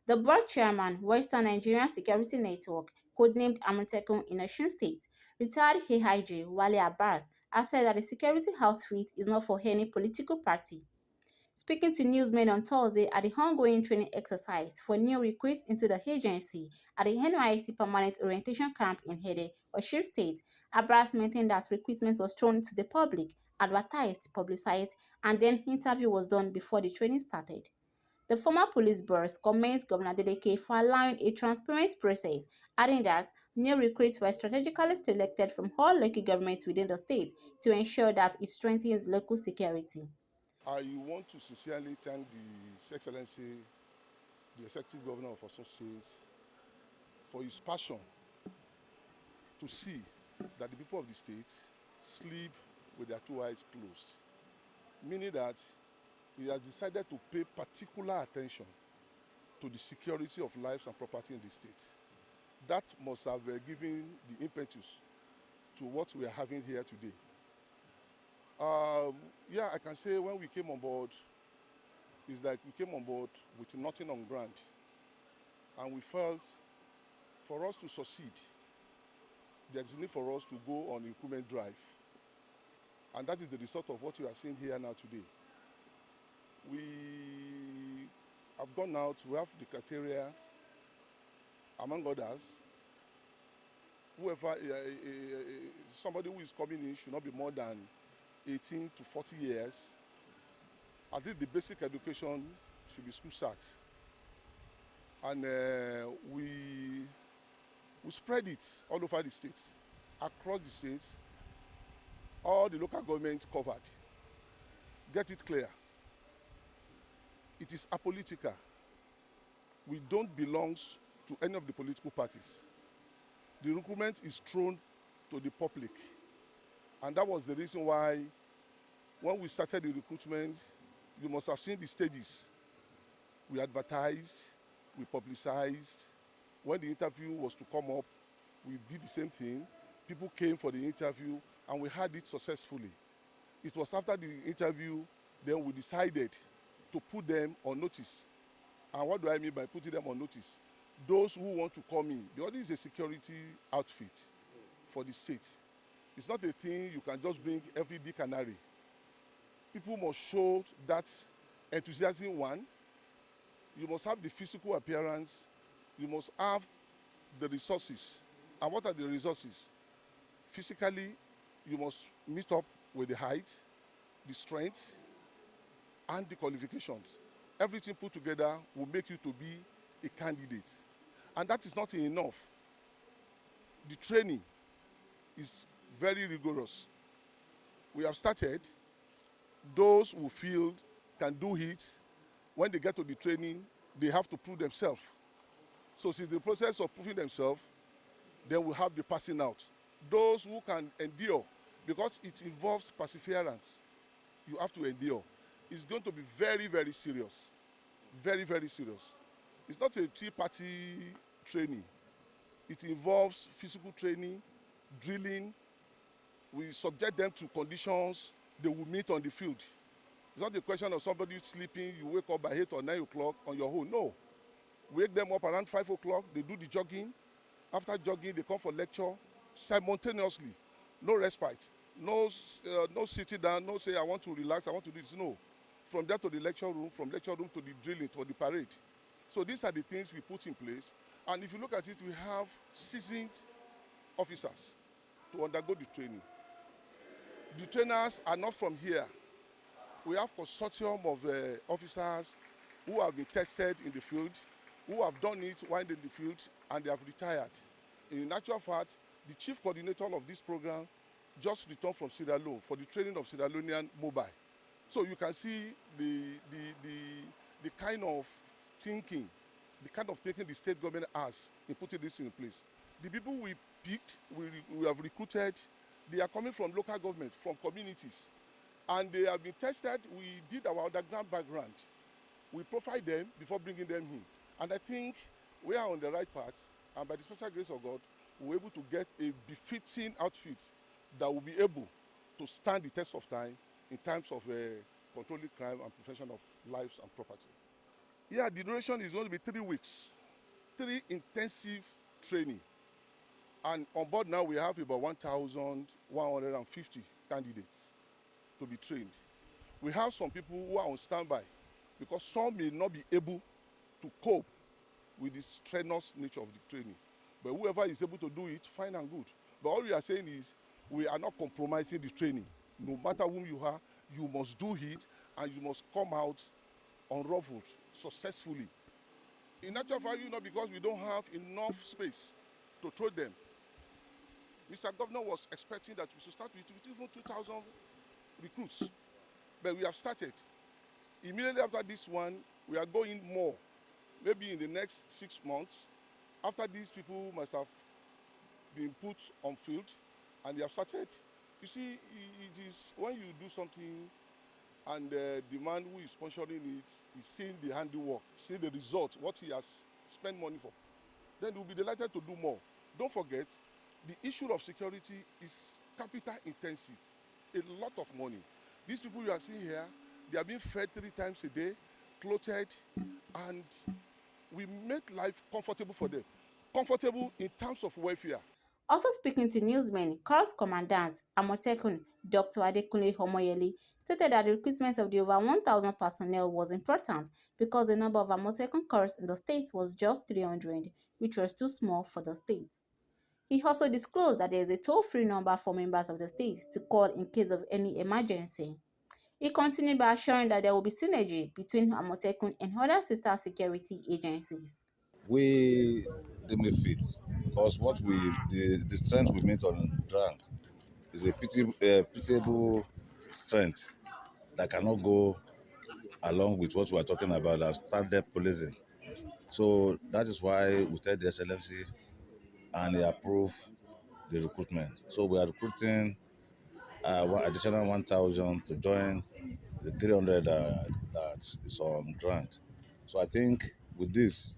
The board chairman, Western Nigerian Security Network, codenamed Amotekun in Osun State, retired AIG Wale Abbas, has said that the security outfit is not for any political party. Speaking to newsmen on Thursday at the ongoing training exercise for new recruits into the agency at the NYSC Permanent Orientation Camp in Hede, Osun State, Abbas maintained that recruitment was thrown to the public, advertised, publicized, and then interview was done before the training started. The former police boss commends Governor Adeleke for allowing a transparent process, adding that new recruits were strategically selected from all local governments within the state to ensure that it strengthens local security. I want to sincerely thank His Excellency, the Executive Governor of Osun State, for his passion to see that the people of the state sleep with their two eyes closed, meaning that he has decided to pay particular attention to the security of lives and property in the state. That must have given the impetus to what we are having here today. Yeah, I can say when we came on board, it's like we came on board with nothing on ground. And we felt for us to succeed, there is need for us to go on recruitment drive. And that is the result of what you are seeing here now today. We have gone out, we have the criteria, among others. Whoever, somebody who is coming in should not be more than 18 to 40 years. I think the basic education should be school start. And we spread it all over the state, across the state, all the local governments covered. Get it clear. It is apolitical. We don't belong to any of the political parties. The recruitment is thrown to the public. And that was the reason why when we started the recruitment, you must have seen the stages. We advertised, we publicized. When the interview was to come up, we did the same thing. People came for the interview and we had it successfully. It was after the interview, then we decided to put them on notice. And what do I mean by putting them on notice? Those who want to come in, because this is a security outfit for the state. It's not a thing you can just bring every day canary. People must show that enthusiasm. One, you must have the physical appearance, you must have the resources. And what are the resources? Physically, you must meet up with the height, the strength, and the qualifications. Everything put together will make you to be a candidate. And that is not enough. The training is very rigorous. We have started. Those who feel can do it, when they get to the training, they have to prove themselves. So since the process of proving themselves, then we have the passing out. Those who can endure, because it involves perseverance, you have to endure. It's going to be very, very serious. Very, very serious. It's not a tea-party training. It involves physical training, drilling. We subject them to conditions they will meet on the field. It's not a question of somebody sleeping, you wake up by 8 or 9 o'clock on your own. No. Wake them up around 5 o'clock, they do the jogging. After jogging, they come for lecture simultaneously. No respite. No sitting down, no say, I want to relax, I want to do this. No. From there to the lecture room, from lecture room to the drilling, to the parade. So these are the things we put in place. And if you look at it, we have seasoned officers to undergo the training. The trainers are not from here. We have a consortium of officers who have been tested in the field, who have done it while in the field, and they have retired. In actual fact, the chief coordinator of this program just returned from Sierra Leone for the training of Sierra Leonean mobile. So you can see the kind of thinking, the state government has in putting this in place. The people we picked, we have recruited, they are coming from local government, from communities. And they have been tested. We did our underground background. We profiled them before bringing them in. And I think we are on the right path. And by the special grace of God, we're able to get a befitting outfit that will be able to stand the test of time in terms of controlling crime and prevention of lives and property. Yeah, the duration is going to be 3 weeks, 3 intensive training. And on board now we have about 1,150 candidates to be trained. We have some people who are on standby because some may not be able to cope with the strenuous nature of the training. But whoever is able to do it, fine and good. But all we are saying is we are not compromising the training. No matter whom you are, you must do it and you must come out unruffled successfully. In actual fact, not because we don't have enough space to throw them. Mr. Governor was expecting that we should start with even 2,000 recruits, but we have started. Immediately after this one, we are going more, maybe in the next 6 months. After these people must have been put on field and they have started. You see, it is when you do something and the man who is sponsoring it is seeing the handiwork, seeing the result, what he has spent money for, then he will be delighted to do more. Don't forget, the issue of security is capital intensive, a lot of money. These people you are seeing here, they are being fed 3 times a day, clothed, and we make life comfortable for them. Comfortable in terms of welfare. Also speaking to newsmen, Corps Commandant Amotekun Dr. Adekunle Omoyele stated that the recruitment of the over 1,000 personnel was important because the number of Amotekun corps in the state was just 300, which was too small for the state. He also disclosed that there is a toll-free number for members of the state to call in case of any emergency. He continued by assuring that there will be synergy between Amotekun and other sister security agencies. We deem it fit because the strength we meet on ground is a pitiable strength that cannot go along with what we are talking about as standard policing. So that is why we tell the excellency and he approved the recruitment. So we are recruiting one additional 1,000 to join the 300 that is on grant. So I think with this,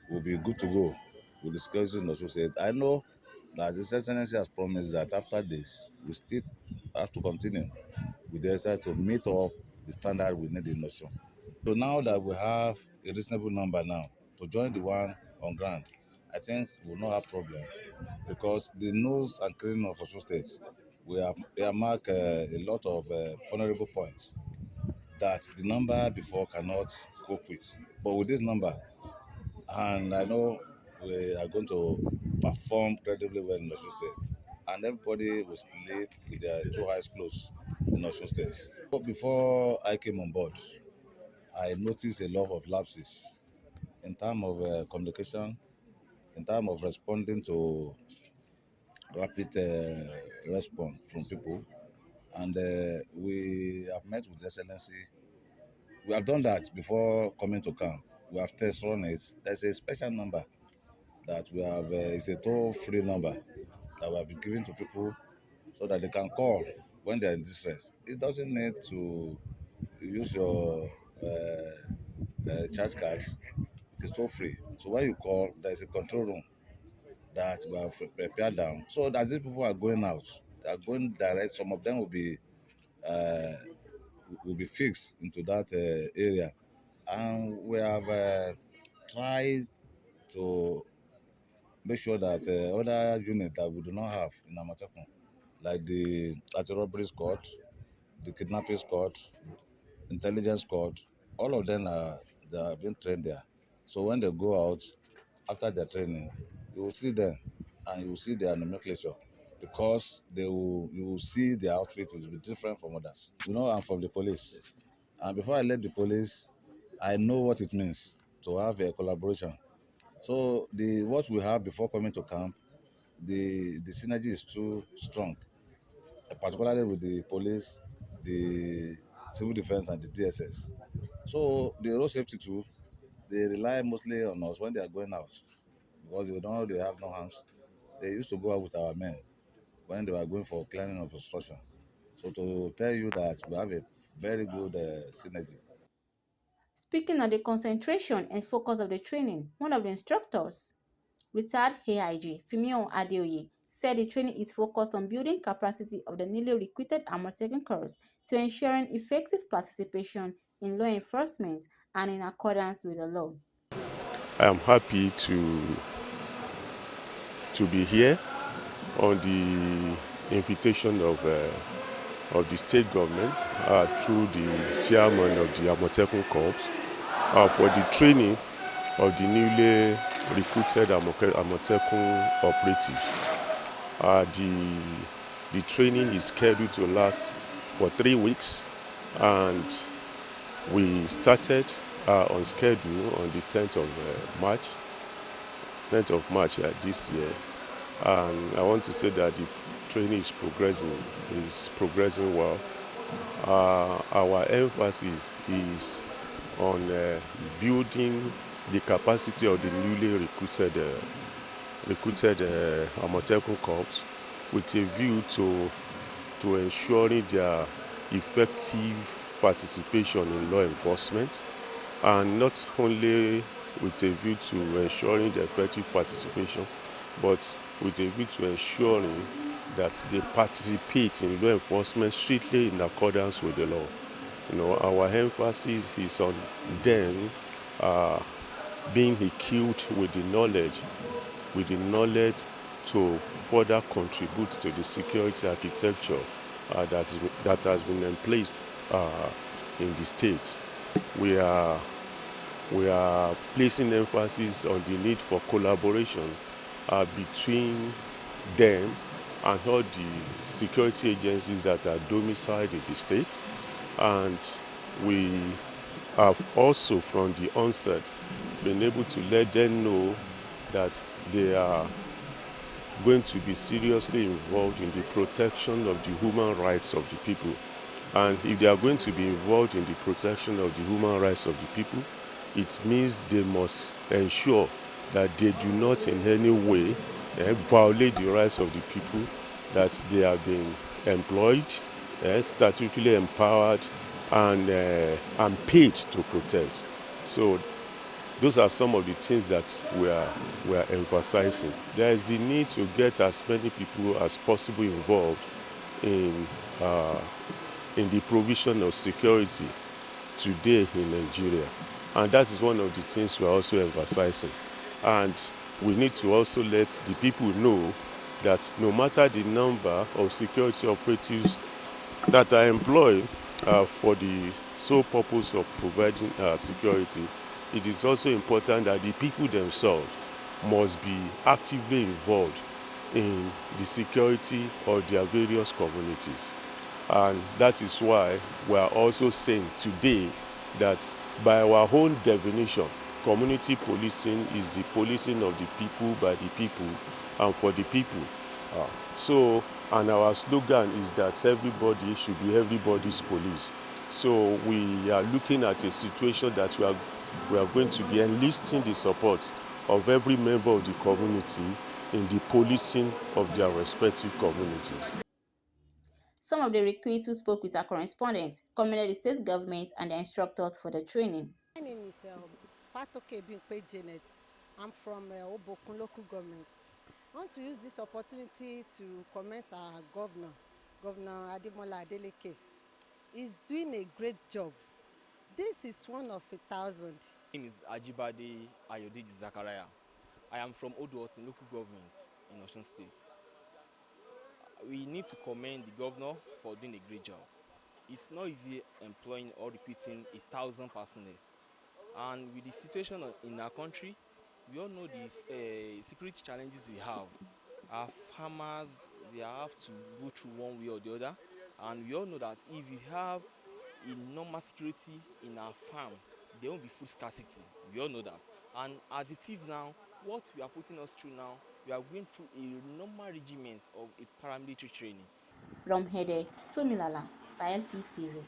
we'll be good to go with the security in Osun State. I know that His Excellency has promised that after this, we still have to continue with the exercise to meet up the standard we need in Osun. So now that we have a reasonable number now to join the one on ground, I think we'll not have problem because the nose and cleaning of Osun State, we have earmarked a lot of vulnerable points that the number before cannot cope with. But with this number, and I know we are going to perform credibly well in Osun State, and everybody will sleep with their two eyes closed in Osun State. But before I came on board, I noticed a lot of lapses in terms of communication, in terms of responding to rapid response from people. And we have met with Excellency. We have done that before coming to camp. We have test run it. There's a special number that we have, it's a toll-free number that we have been giving to people so that they can call when they're in distress. It doesn't need to use your charge cards. It is toll-free. So when you call, there's a control room that we have prepared down. So that these people are going out, they are going direct. Some of them uh, will be fixed into that area, and we have tried to make sure that other units that we do not have in Amatekun, like the anti-robbery squad, the kidnapping squad, intelligence squad, all of them they are being trained there. So when they go out after their training, you will see them and you will see their nomenclature because you will see their outfit is different from others. I'm from the police. And before I left the police, I know what it means to have a collaboration. So the what we have before coming to camp, the synergy is too strong, particularly with the police, the civil defense, and the DSS. So the road safety too, they rely mostly on us when they are going out because they don't know they have no arms. They used to go out with our men when they were going for clearing of obstruction. So to tell you that we have a very good synergy. Speaking of the concentration and focus of the training, one of the instructors, retired AIG Fimion Adeoye, said the training is focused on building capacity of the newly recruited Amotekun corps to ensuring effective participation in law enforcement and in accordance with the law. I am happy to be here on the invitation of the state government through the chairman of the Amotekun Corps for the training of the newly recruited Amotekun operatives. The training is scheduled to last for 3 weeks, and we started on schedule on the 10th of March, 10th of March this year. And I want to say that the training is progressing well. Our emphasis is on building the capacity of the newly recruited Amotekun Corps with a view to ensuring their effective participation in law enforcement, and not only with a view to ensuring their effective participation, but with a view to ensuring that they participate in law enforcement strictly in accordance with the law. Our emphasis is on them being equipped with the knowledge to further contribute to the security architecture that has been in place in the state. We are placing emphasis on the need for collaboration between them and all the security agencies that are domiciled in the state. And we have also, from the onset, been able to let them know that they are going to be seriously involved in the protection of the human rights of the people. And if they are going to be involved in the protection of the human rights of the people, it means they must ensure that they do not in any way violate the rights of the people that they have been employed, statutorily empowered, and paid to protect. So those are some of the things that we are emphasizing. There is the need to get as many people as possible involved in the provision of security today in Nigeria. And that is one of the things we are also emphasizing. And we need to also let the people know that no matter the number of security operatives that are employed for the sole purpose of providing security, it is also important that the people themselves must be actively involved in the security of their various communities. And that is why we are also saying today that by our own definition, community policing is the policing of the people, by the people, and for the people. And our slogan is that everybody should be everybody's police. So we are looking at a situation that we are going to be enlisting the support of every member of the community in the policing of their respective communities. Some of the recruits who spoke with our correspondent commended the state government and their instructors for the training. My name is Fatoke Bimpe Janet. I'm from Obokun local government. I want to use this opportunity to commend our Governor Ademola Adeleke. He's doing a great job. This is one of 1,000. My name is Ajibade Ayodeji Zachariah. I am from Oduotin local government in Osun State. We need to commend the governor for doing a great job. It's not easy employing or recruiting 1,000 personnel. And with the situation in our country, we all know the security challenges we have. Our farmers, they have to go through one way or the other. And we all know that if you have a normal security in our farm, there won't be food scarcity. We all know that. And as it is now, what we are putting us through now, we are going through a normal regiment of a paramilitary training. From Hede, Tomilala, Sahel PTV.